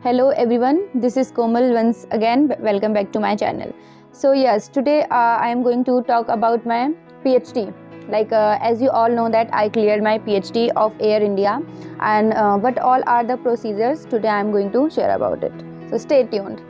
Hello everyone, this is Komal once again. Welcome back to my channel. So yes, today I am going to talk about my PhD. As you all know that I cleared my PhD of Air India, and what all are the procedures today I am going to share about it. So stay tuned.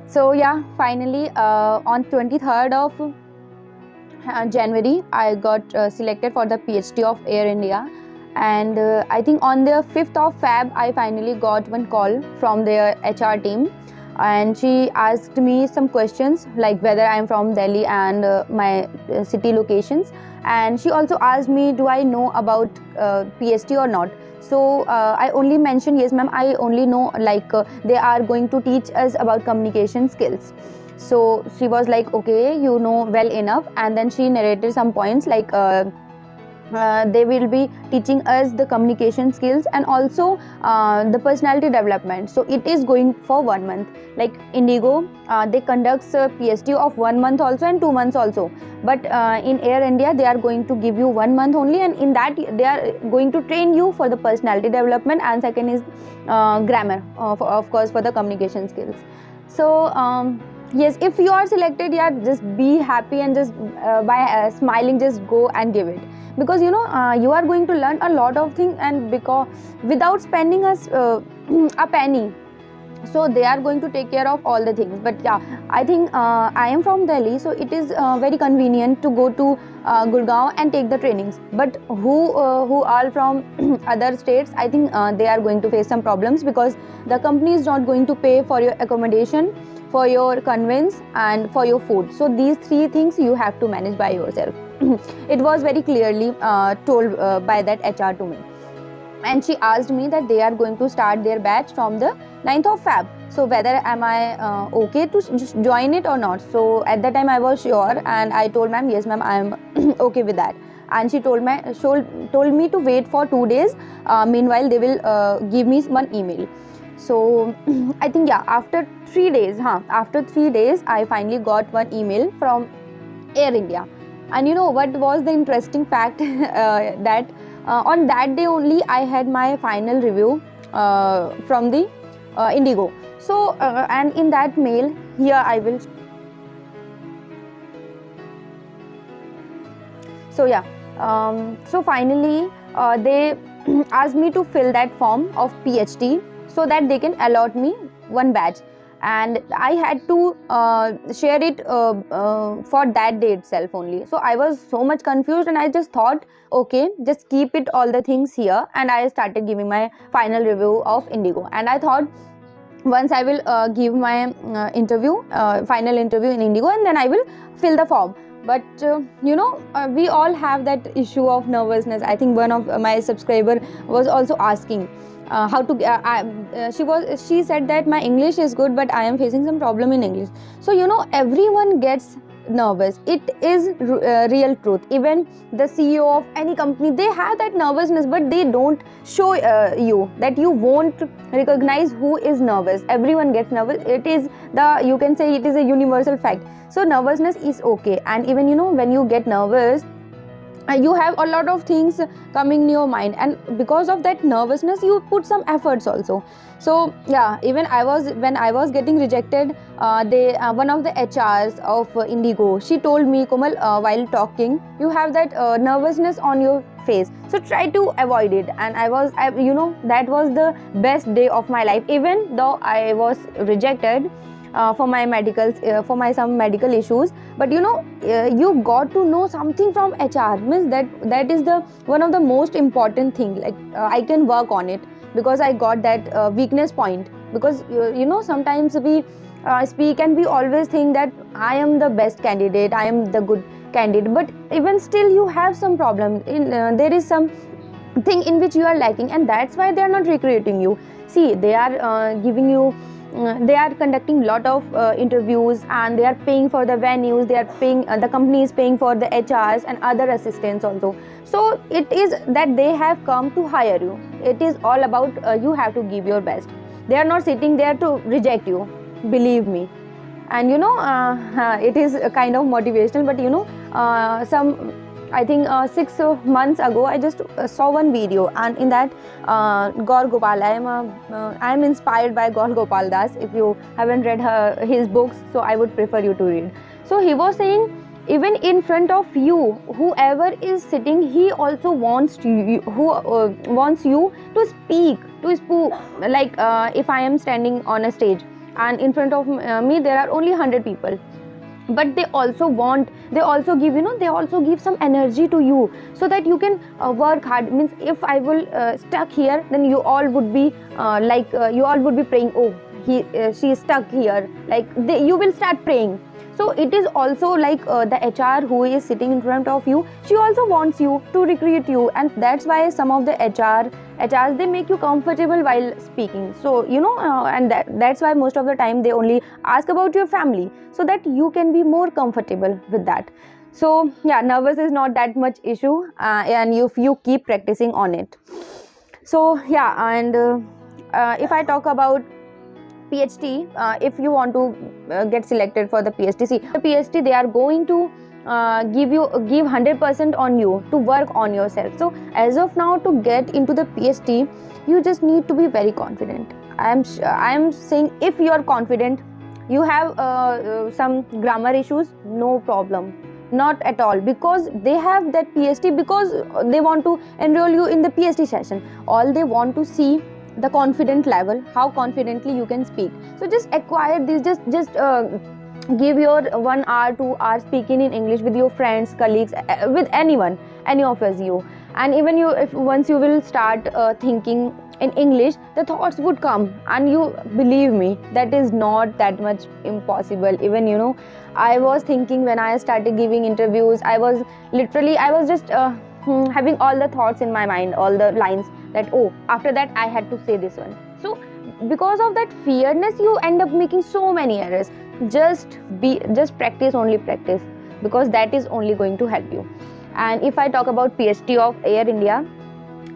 So yeah, finally on 23rd of January I got selected for the PhD of Air India, and I think on the 5th of Feb I finally got one call from their HR team, and she asked me some questions like whether I am from Delhi and my city locations, and she also asked me do I know about PhD or not. So I only mentioned yes ma'am, I only know they are going to teach us about communication skills. So she was like okay, you know well enough, and then she narrated some points they will be teaching us the communication skills and also the personality development. So it is going for 1 month. Like Indigo, they conducts a PhD of 1 month also and 2 months also, but in Air India they are going to give you 1 month only, and in that they are going to train you for the personality development, and second is grammar, of course, for the communication skills. So yes, if you are selected, yeah, just be happy and just by smiling just go and give it, because you are going to learn a lot of things, and because without spending a penny. So they are going to take care of all the things. But yeah, I think I am from Delhi, so it is very convenient to go to Gurgaon and take the trainings. But who are from other states, I think they are going to face some problems, because the company is not going to pay for your accommodation, for your conveyance and for your food. So these three things you have to manage by yourself. It was very clearly told by that HR to me. And she asked me that they are going to start their batch from the 9th of Feb. So whether am I okay to join it or not. So at that time I was sure, and I told ma'am, yes ma'am, I am okay with that. And she told me to wait for 2 days. Meanwhile they will give me one email. So I think yeah, after 3 days I finally got one email from Air India. And you know what was the interesting fact? That on that day only I had my final review from the Indigo. So and in that mail, here I will. So yeah, so finally they asked me to fill that form of PhD so that they can allot me one batch, and I had to share it for that day itself only. So I was so much confused, and I just thought okay, just keep it all the things here, and I started giving my final review of Indigo. And I thought once I will give my final interview in Indigo, and then I will fill the form. But we all have that issue of nervousness. I think one of my subscriber was also asking how to she said that my English is good, but I am facing some problem in English. So everyone gets nervous. It is real truth. Even the CEO of any company, they have that nervousness, but they don't show you that. You won't recognize who is nervous. Everyone gets nervous. It is you can say it is a universal fact. So nervousness is okay, and even when you get nervous, you have a lot of things coming in your mind, and because of that nervousness you put some efforts also. So yeah, even when I was getting rejected, one of the HRs of Indigo, she told me, Komal, while talking you have that nervousness on your face, so try to avoid it. And that was the best day of my life, even though I was rejected for my medicals, for my some medical issues. But you got to know something from HR, means that is the one of the most important thing. Like I can work on it, because I got that weakness point. Because sometimes we speak and we always think that I am the best candidate, I am the good candidate, but even still you have some problem in there is some thing in which you are lacking, and that's why they are not recruiting you. See, they are giving you they are conducting lot of interviews, and they are paying for the venues, they are paying the company is paying for the HRs and other assistants also. So it is that they have come to hire you. It is all about you have to give your best. They are not sitting there to reject you, believe me. And it is a kind of motivational, but some I think 6 months ago, I just saw one video, and in that Gaur Gopal, I am inspired by Gaur Gopal Das. If you haven't read his books, so I would prefer you to read. So he was saying, even in front of you, whoever is sitting, he also wants wants you to speak, like if I am standing on a stage, and in front of me there are only 100 people, but they also give, they also give some energy to you, so that you can work hard. Means if I will stuck here, then you all would be you all would be praying, oh, she is stuck here, like you will start praying. So it is also like the HR who is sitting in front of you, she also wants you to recruit you, and that's why some of the HRs, they make you comfortable while speaking. So and that's why most of the time they only ask about your family, so that you can be more comfortable with that. So yeah, nervous is not that much issue, and if you keep practicing on it. So yeah, and if I talk about PHT, if you want to get selected for the PHT, see, the PHT, they are going to give 100% on you to work on yourself. So as of now, to get into the PHT, you just need to be very confident. I am saying, if you are confident, you have some grammar issues, no problem, not at all, because they have that PHT, because they want to enroll you in the PHT session. All they want to see the confident level, how confidently you can speak. So just acquire this, just give your 1 hour 2 hours speaking in English with your friends, colleagues, with anyone, any of you. And even once you will start thinking in English, the thoughts would come, and you believe me, that is not that much impossible. Even I was thinking, when I started giving interviews, I was just having all the thoughts in my mind, all the lines, that oh, after that I had to say this one. So because of that fearness, you end up making so many errors. Just practice, only practice, because that is only going to help you. And if I talk about PHT of Air India,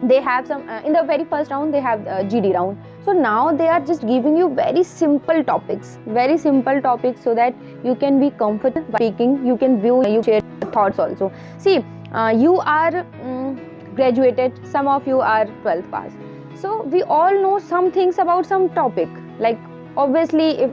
they have some in the very first round, they have GD round. So now they are just giving you very simple topics, so that you can be comfortable speaking, you can view, you share thoughts also. See, you are graduated, some of you are 12th pass, so we all know some things about some topic. Like obviously, if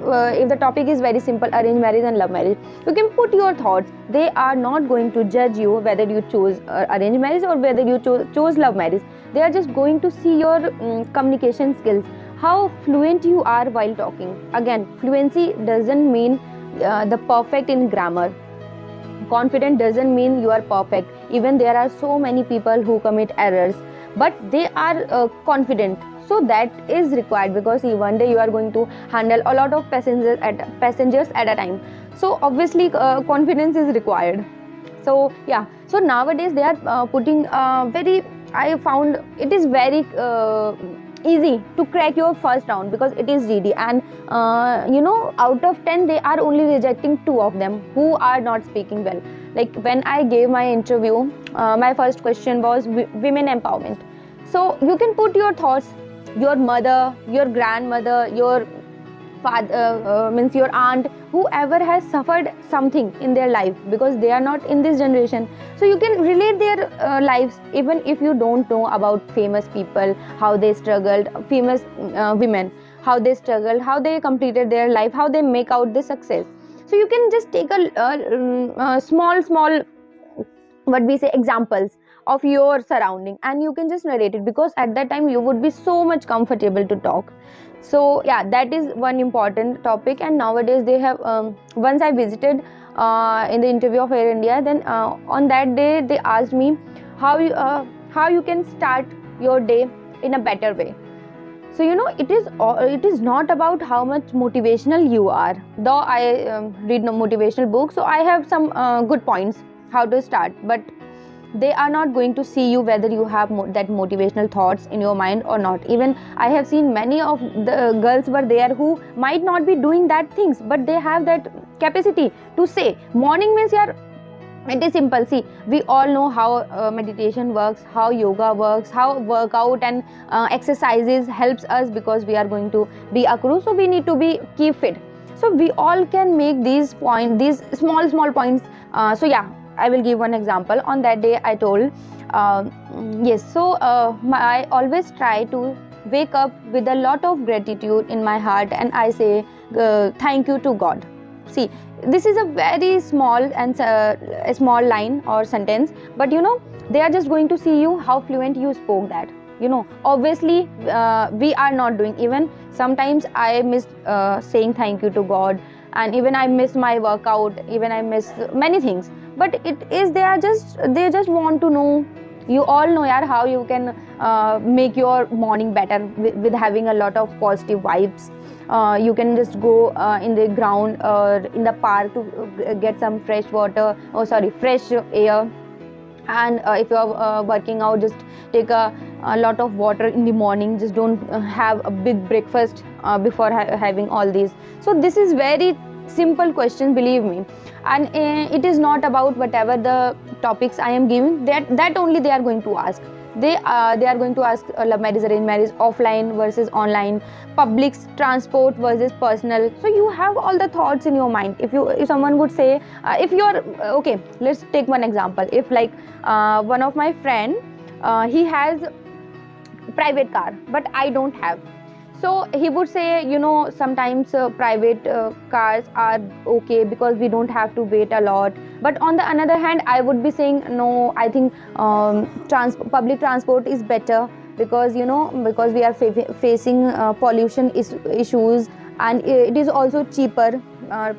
the topic is very simple, arranged marriage and love marriage, you can put your thoughts. They are not going to judge you whether you choose arranged marriage or whether you chose love marriage. They are just going to see your communication skills, how fluent you are while talking. Again, fluency doesn't mean the perfect in grammar. Confident doesn't mean you are perfect. Even there are so many people who commit errors, but they are confident. So that is required, because one day you are going to handle a lot of passengers at a time. So obviously confidence is required. So yeah, so nowadays they are putting I found it is very easy to crack your first round, because it is GD, and out of 10 they are only rejecting 2 of them who are not speaking well. Like when I gave my interview, my first question was women empowerment. So you can put your thoughts, your mother, your grandmother, your father, means your aunt, whoever has suffered something in their life, because they are not in this generation. So you can relate their lives, even if you don't know about famous people, how they struggled, famous women, how they struggled, how they completed their life, how they make out the success. So you can just take a small what we say examples of your surrounding, and you can just narrate it, because at that time you would be so much comfortable to talk. So yeah, that is one important topic. And nowadays they have once I visited in the interview of Air India, then on that day they asked me how you can start your day in a better way. So it is not about how much motivational you are, though I read motivational books, so I have some good points how to start, but they are not going to see you whether you have that motivational thoughts in your mind or not. Even I have seen many of the girls were there who might not be doing that things, but they have that capacity to say morning means it is simple. See, we all know how meditation works, how yoga works, how workout and exercises helps us, because we are going to be a crew, so we need to keep fit. So we all can make these small points. So yeah, I will give one example. On that day I told yes, so I always try to wake up with a lot of gratitude in my heart, and I say thank you to God. See, this is a very small and a small line or sentence, but they are just going to see you how fluent you spoke that. Obviously we are not doing. Even sometimes I miss saying thank you to God, and even I miss my workout, even I miss many things. But they just want to know. You all know yaar, how you can make your morning better with having a lot of positive vibes. You can just go in the ground or in the park to get some fresh water, fresh air. And if you are working out, just take a lot of water in the morning. Just don't have a big breakfast before having all these. So this is very simple question, believe me. And it is not about whatever the topics I am giving, that only they are going to ask. They are going to ask love marriage, arranged marriage, offline versus online, public transport versus personal. So you have all the thoughts in your mind. If someone would say, if you are okay, let's take one example. If like one of my friend, he has private car, but I don't have. So he would say, sometimes private cars are okay because we don't have to wait a lot. But on the other hand, I would be saying, no, I think public transport is better, because because we are facing pollution issues, and it is also cheaper,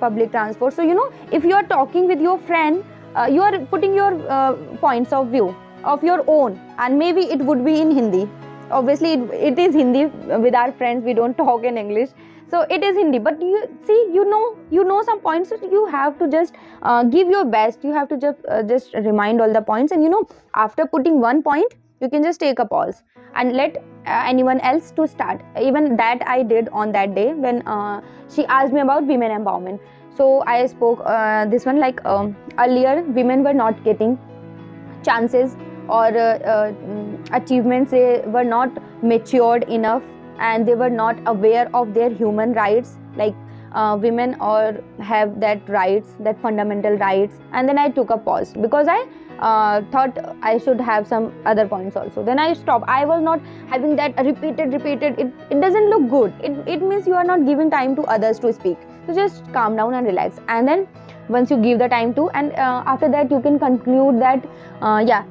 public transport. So if you are talking with your friend, you are putting your points of view of your own, and maybe it would be in Hindi. Obviously it is Hindi. With our friends we don't talk in English, so it is Hindi. But you see, some points. So you have to just give your best. You have to just remind all the points, and after putting one point, you can just take a pause and let anyone else to start. Even that I did on that day when she asked me about women empowerment. So I spoke this one, like earlier women were not getting chances or achievements. They were not matured enough, and they were not aware of their human rights, like women or have that rights, that fundamental rights. And then I took a pause, because I thought I should have some other points also. Then I stopped. I was not having that repeated. It doesn't look good. It means you are not giving time to others to speak. So just calm down and relax, and then once you give the time to, and after that you can conclude that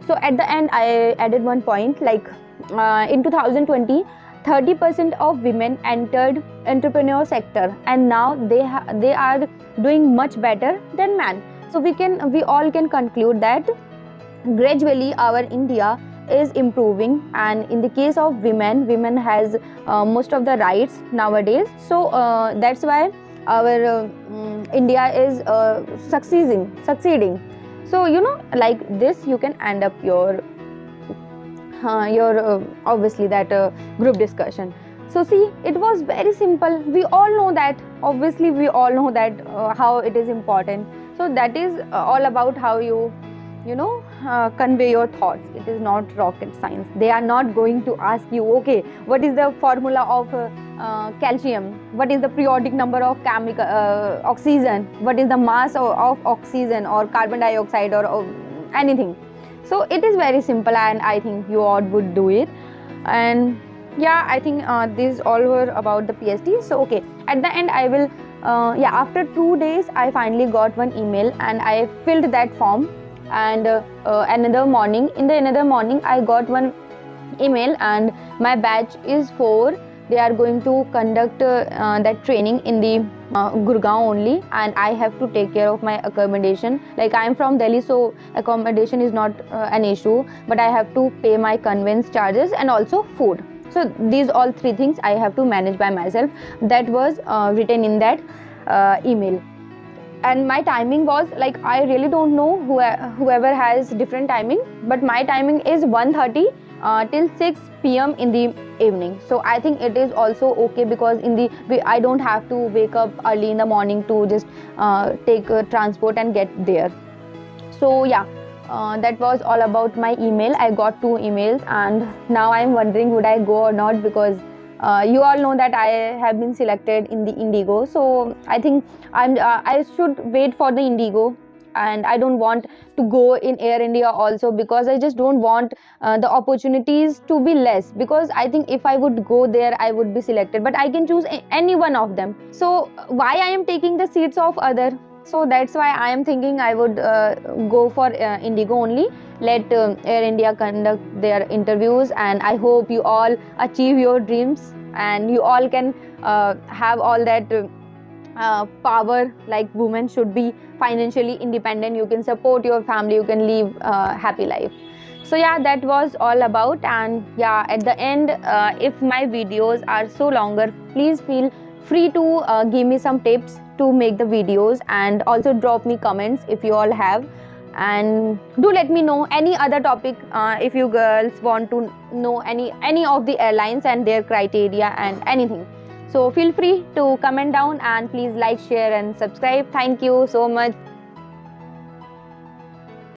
so at the end I added one point, like in 2020 30% of women entered entrepreneur sector, and now they are doing much better than men. So we all can conclude that gradually our India is improving, and in the case of women has most of the rights nowadays. So that's why our India is succeeding. So like this you can end up your obviously that group discussion. So see, it was very simple. We all know that, obviously we all know that how it is important. So that is all about how you convey your thoughts. It is not rocket science. They are not going to ask you, okay, what is the formula of calcium, what is the periodic number of chemical oxygen, what is the mass of oxygen or carbon dioxide or anything. So it is very simple, and I think you all would do it. And yeah, I think these all were about the PhD. So okay, at the end I will after 2 days I finally got one email, and I filled that form. And another morning I got one email, and my batch is 4. They are going to conduct that training in the Gurgaon only, and I have to take care of my accommodation. Like I am from Delhi, so accommodation is not an issue, but I have to pay my conveyance charges and also food. So these all 3 things I have to manage by myself. That was written in that email. And my timing was like, I really don't know whoever has different timing, but my timing is 1:30 till 6 p.m. in the evening. So I think it is also okay, because I don't have to wake up early in the morning to just take transport and get there. So yeah, that was all about my email. I got 2 emails, and now I'm wondering would I go or not, because you all know that I have been selected in the Indigo. So I think I should wait for the Indigo and I don't want to go in Air India also, because I just don't want the opportunities to be less, because I think if I would go there I would be selected, but I can choose any one of them. So why I am taking the seats of other? So that's why I am thinking I would go for Indigo only. Let Air India conduct their interviews, and I hope you all achieve your dreams and you all can have all that power, like women should be financially independent, you can support your family, you can live a happy life. So yeah, that was all about. And yeah, at the end, if my videos are so longer, please feel free to give me some tips to make the videos, and also drop me comments if you all have, and do let me know any other topic if you girls want to know any of the airlines and their criteria and anything. So feel free to comment down, and please like, share and subscribe. Thank you so much.